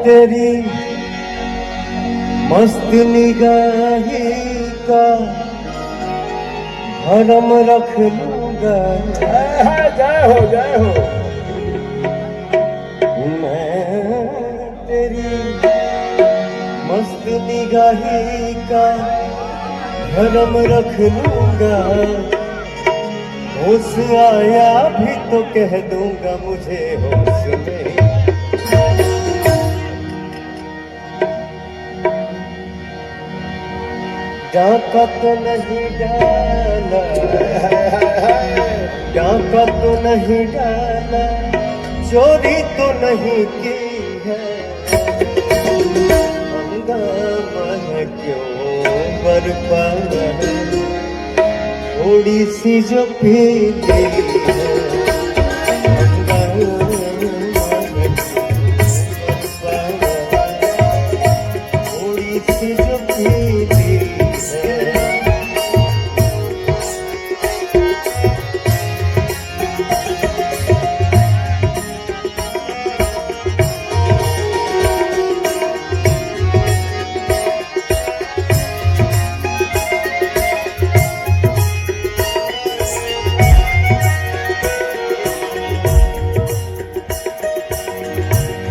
तेरी मस्त निगाही का भरम रख लूंगा। जय हो जय हो। मैं तेरी मस्त निगाही का भरम रख लूंगा। होश आया भी तो कह दूंगा मुझे होश नहीं। डाका तो नहीं डाला, डाका तो नहीं डाला, चोरी तो नहीं की है। हंगामा है क्यों बरपा है, थोड़ी सी जो पीली है। थोड़ी सी जो पीली है।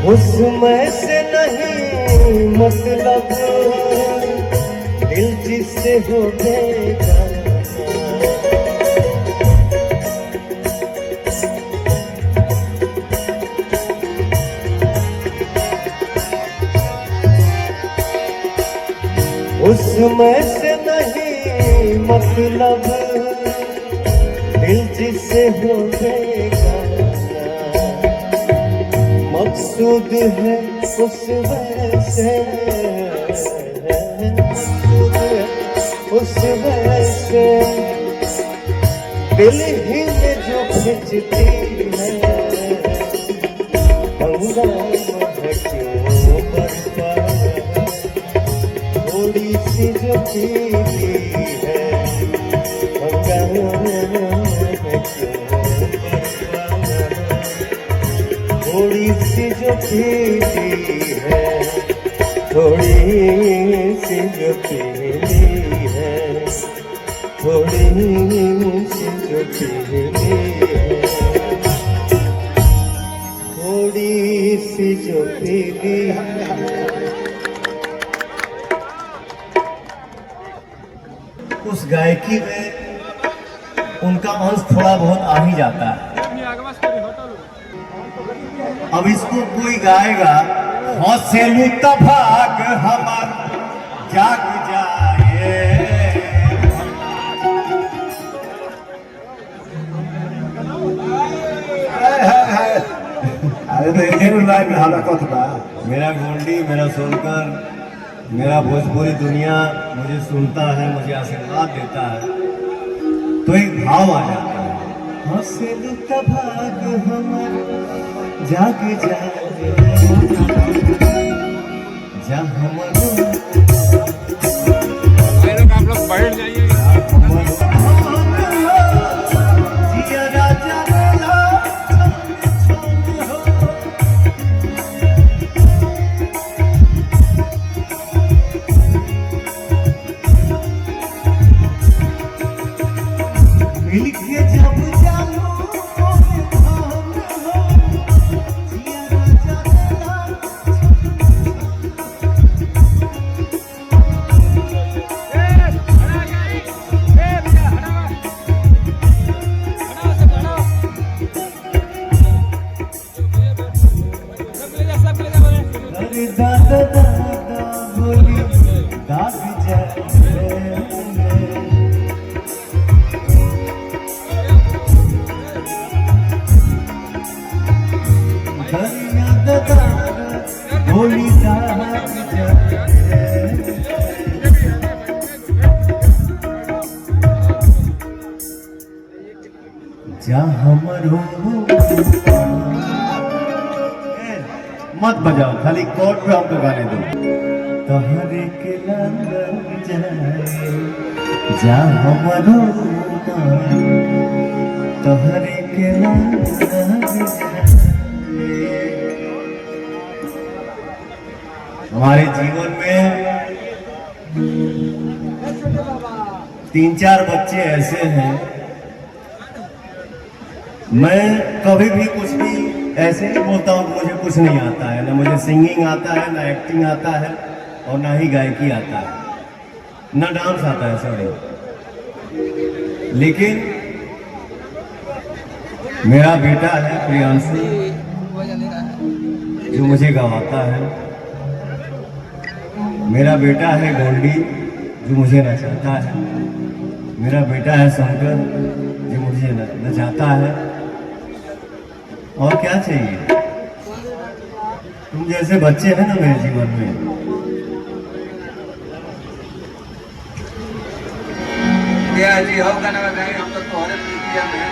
उसमें से नहीं मतलब, दिल जिससे हो गया। उसमें से नहीं मतलब, दिल जिससे हो गया। मकसूद है उस वैसे, मकसूद है उस वैसे, दिल ही में जो खिंचती है। हंगामा है क्यों बरपा, थोड़ी सी जो पीली है। हंगामा है क्यों बरपा, थोड़ी सी जो पीली है। थोड़ी सी जो पीली है, थोड़ी सी जो पीली है, थोड़ी सी जो पीली है। उस गायकी में उनका अंश थोड़ा बहुत आ ही जाता है। अब इसको कोई गाएगा, हौसलू तभाग हमार जाग जाए। अरे तो इधर लाइव हाला कथबा। मेरा गोंडी, मेरा सोनकर, मेरा भोजपुरी दुनिया मुझे सुनता है, मुझे आशीर्वाद देता है, तो एक भाव आ जाता है। हौसलू तभाग हमार जाग जाए, जहाँ मनो आप लोग बैठ जाइए। जिया राजा बोला मिल के जब जानो दादा दादा बोली दाग जाए। दादा बोली दाग जाए। जहाँ मरो मत बजाओ, खाली कोर्ट पे हमको गाने दो। तोहरे के लग जाए जहाँ मरो, तोहरे के लग जाए। हमारे जीवन में 3-4 बच्चे ऐसे हैं, मैं कभी भी कुछ भी ऐसे नहीं बोलता हूँ कि मुझे कुछ नहीं आता है। ना मुझे सिंगिंग आता है, ना एक्टिंग आता है, और ना ही गायकी आता है, ना डांस आता है, सॉरी। लेकिन मेरा बेटा है प्रियांशु, जो मुझे गवाता है। मेरा बेटा है गोल्डी, जो मुझे नचाता है। मेरा बेटा है शंकर, जो मुझे नचाता है। और क्या चाहिए? तुम जैसे बच्चे हैं ना मेरे जीवन में। जी होगा ना, हम तो तुम्हारे प्रीतिया में